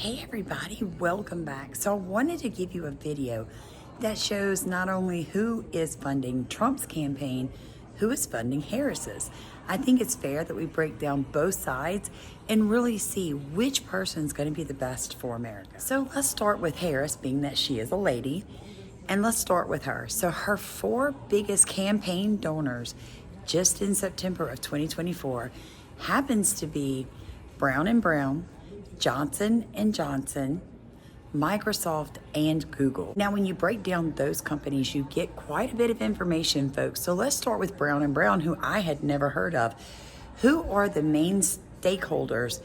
Hey everybody, welcome back. So I wanted to give you a video that shows not only who is funding Trump's campaign, who is funding Harris's. I think it's fair that we break down both sides and really see which person is going to be the best for America. So let's start with Harris, being that she is a lady, and let's start with her. So her four biggest campaign donors just in September of 2024 happens to be Brown and Brown, Johnson and Johnson, Microsoft, and Google. Now, when you break down those companies, you get quite a bit of information, folks. So let's start with Brown and Brown, who I had never heard of. Who are the main stakeholders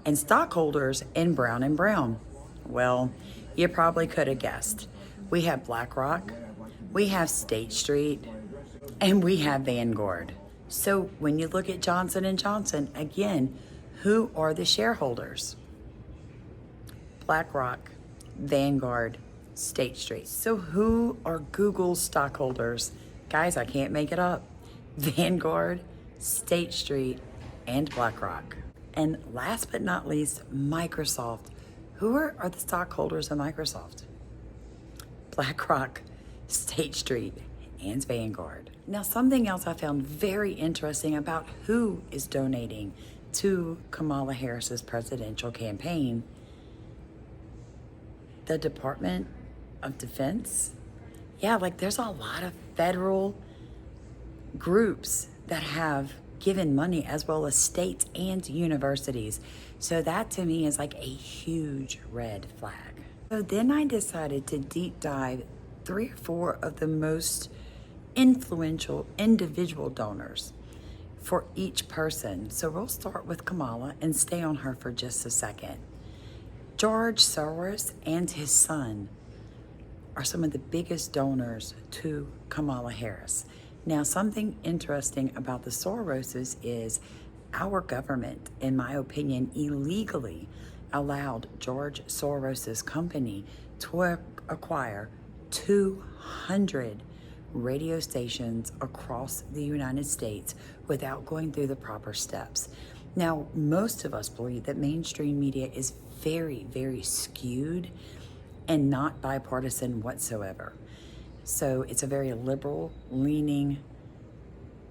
and stockholders in Brown and Brown? Well, you probably could have guessed. We have BlackRock, we have State Street, and we have Vanguard. So when you look at Johnson and Johnson, again, who are the shareholders? BlackRock, Vanguard, State Street. So who are Google's stockholders? Guys, I can't make it up. Vanguard, State Street, and BlackRock. And last but not least, Microsoft. Who are the stockholders of Microsoft? BlackRock, State Street, and Vanguard. Now, something else I found very interesting about who is donating to Kamala Harris's presidential campaign: the Department of Defense. Yeah, like there's a lot of federal groups that have given money, as well as states and universities. So that to me is like a huge red flag. So then I decided to deep dive 3 or 4 of the most influential individual donors for each person. So we'll start with Kamala and stay on her for just a second. George Soros and his son are some of the biggest donors to Kamala Harris. Now, something interesting about the Soroses is our government, in my opinion, illegally allowed George Soros's company to acquire 200 radio stations across the United States without going through the proper steps. Now, most of us believe that mainstream media is very, very skewed and not bipartisan whatsoever. So it's a very liberal leaning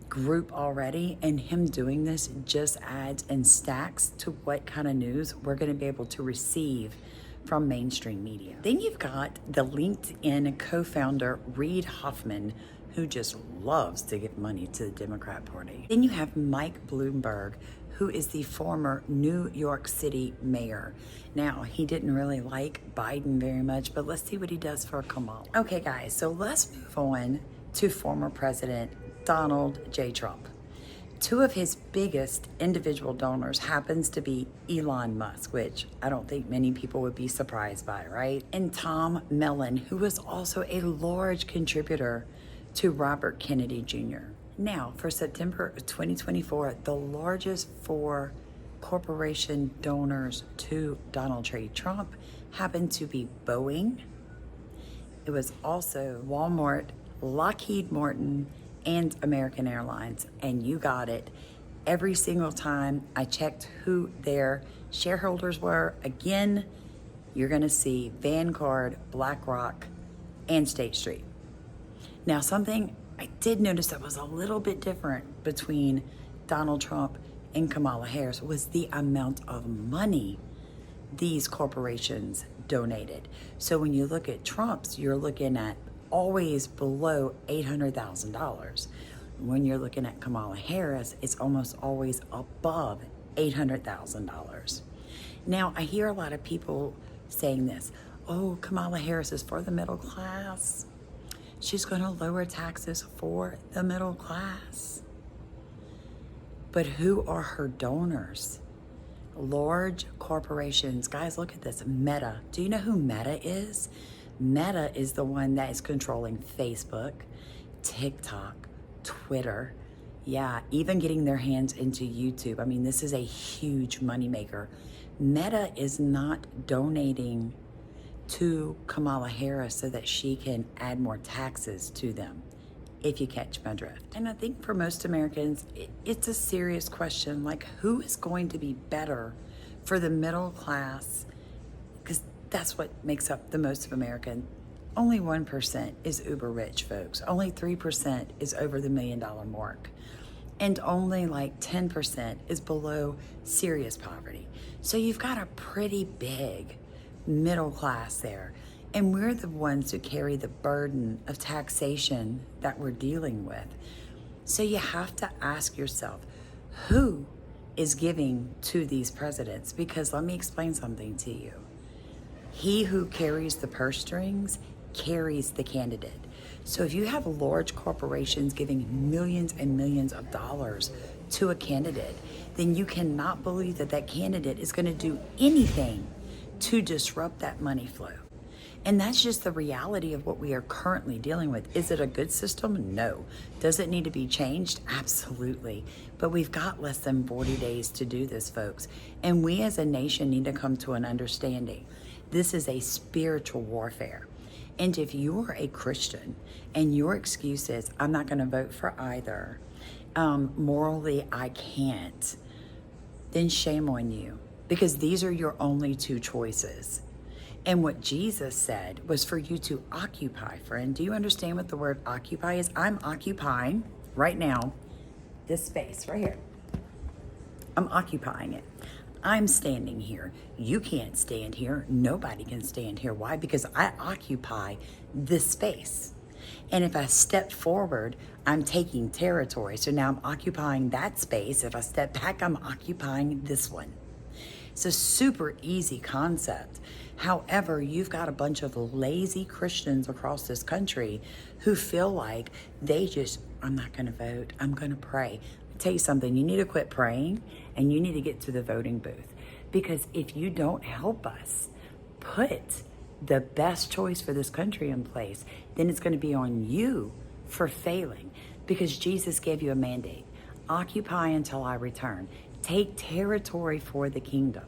group already, and him doing this just adds and stacks to what kind of news we're going to be able to receive from mainstream media. Then you've got the LinkedIn co-founder Reid Hoffman, who just loves to give money to the Democrat Party. Then you have Mike Bloomberg, who is the former New York City mayor. Now, he didn't really like Biden very much, but let's see what he does for Kamala. Okay, guys, so let's move on to former President Donald J. Trump. 2 of his biggest individual donors happens to be Elon Musk, which I don't think many people would be surprised by, right? And Tom Mellon, who was also a large contributor to Robert Kennedy Jr. Now, for September of 2024, the largest 4 corporation donors to Donald J. Trump happened to be Boeing. It was also Walmart, Lockheed Martin, and American Airlines. And you got it. Every single time I checked who their shareholders were, again, you're going to see Vanguard, BlackRock, and State Street. Now, something I did notice that was a little bit different between Donald Trump and Kamala Harris was the amount of money these corporations donated. So when you look at Trump's, you're looking at always below $800,000. When you're looking at Kamala Harris, it's almost always above $800,000. Now, I hear a lot of people saying this: oh, Kamala Harris is for the middle class. She's going to lower taxes for the middle class. But who are her donors? Large corporations. Guys, look at this. Meta. Do you know who Meta is? Meta is the one that is controlling Facebook, TikTok, Twitter. Yeah, even getting their hands into YouTube. I mean, this is a huge moneymaker. Meta is not donating to Kamala Harris so that she can add more taxes to them, if you catch my drift. And I think for most Americans, it's a serious question, like who is going to be better for the middle class because that's what makes up the most of America. Only 1% is uber rich, folks. Only 3% is over the $1 million mark. And only like 10% is below serious poverty. So you've got a pretty big middle class there. And we're the ones who carry the burden of taxation that we're dealing with. So you have to ask yourself, who is giving to these presidents? Because let me explain something to you. He who carries the purse strings carries the candidate. So if you have large corporations giving millions and millions of dollars to a candidate, then you cannot believe that that candidate is going to do anything to disrupt that money flow. And that's just the reality of what we are currently dealing with. Is it a good system? No. Does it need to be changed? Absolutely. But we've got less than 40 days to do this, folks. And we as a nation need to come to an understanding. This is a spiritual warfare. And if you're a Christian and your excuse is, I'm not going to vote for either, morally I can't, then shame on you, because these are your only two choices. And what Jesus said was for you to occupy, friend. Do you understand what the word occupy is? I'm occupying right now this space right here. I'm occupying it. I'm standing here. You can't stand here. Nobody can stand here. Why? Because I occupy this space. And if I step forward, I'm taking territory. So now I'm occupying that space. If I step back, I'm occupying this one. It's a super easy concept. However, you've got a bunch of lazy Christians across this country who feel like I'm not going to vote. I'm going to pray. Tell you something, you need to quit praying and you need to get to the voting booth, because if you don't help us put the best choice for this country in place, then it's going to be on you for failing, because Jesus gave you a mandate. Occupy until I return. Take territory for the kingdom.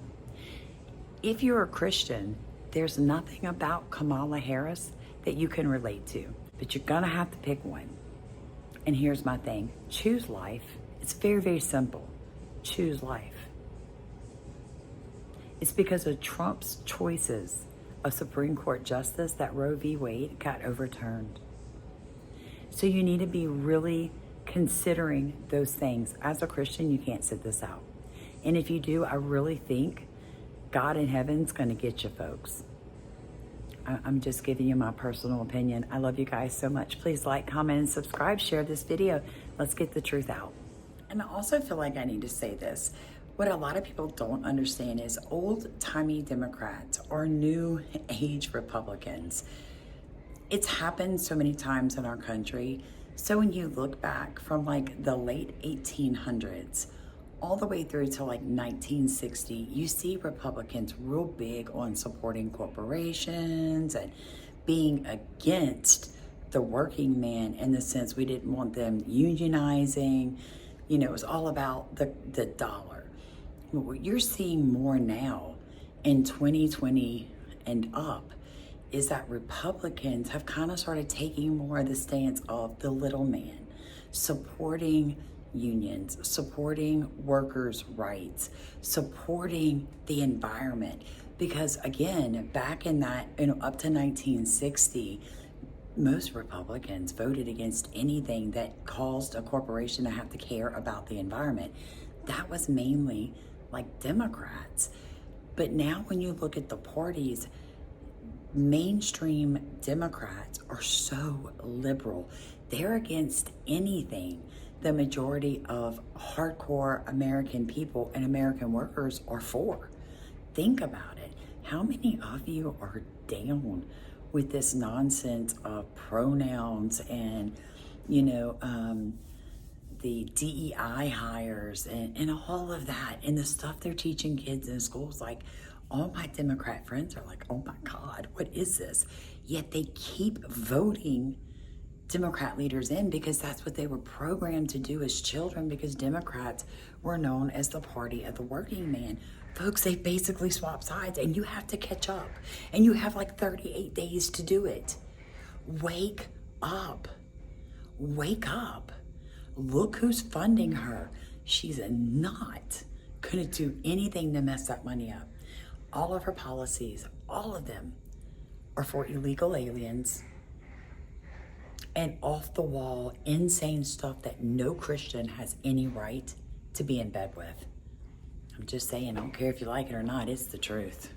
If you're a Christian, there's nothing about Kamala Harris that you can relate to, but you're going to have to pick one. And here's my thing. Choose life. It's very, very simple. Choose life. It's because of Trump's choices of Supreme Court justice that Roe v. Wade got overturned. So you need to be really considering those things. As a Christian, you can't sit this out. And if you do, I really think God in heaven's going to get you, folks. I'm just giving you my personal opinion. I love you guys so much. Please like, comment, and subscribe. Share this video. Let's get the truth out. And I also feel like I need to say this. What a lot of people don't understand is old-timey Democrats or new age Republicans. It's happened so many times in our country. So when you look back from like the late 1800s all the way through to like 1960, you see Republicans real big on supporting corporations and being against the working man, in the sense we didn't want them unionizing. You know, it was all about the dollar. What you're seeing more now in 2020 and up is that Republicans have kind of started taking more of the stance of the little man, supporting unions, supporting workers' rights, supporting the environment. Because again, back in that, up to 1960, most Republicans voted against anything that caused a corporation to have to care about the environment. That was mainly like Democrats. But now when you look at the parties, mainstream Democrats are so liberal. They're against anything the majority of hardcore American people and American workers are for. Think about it. How many of you are down with this nonsense of pronouns and, the DEI hires and all of that, and the stuff they're teaching kids in schools? Like, all my Democrat friends are like, oh my God, what is this? Yet they keep voting Democrat leaders in, because that's what they were programmed to do as children, because Democrats were known as the party of the working man. Folks, they basically swap sides, and you have to catch up, and you have like 38 days to do it. Wake up. Wake up. Look who's funding her. She's not going to do anything to mess that money up. All of her policies, all of them, are for illegal aliens and off the wall, insane stuff that no Christian has any right to be in bed with. I'm just saying, I don't care if you like it or not, it's the truth.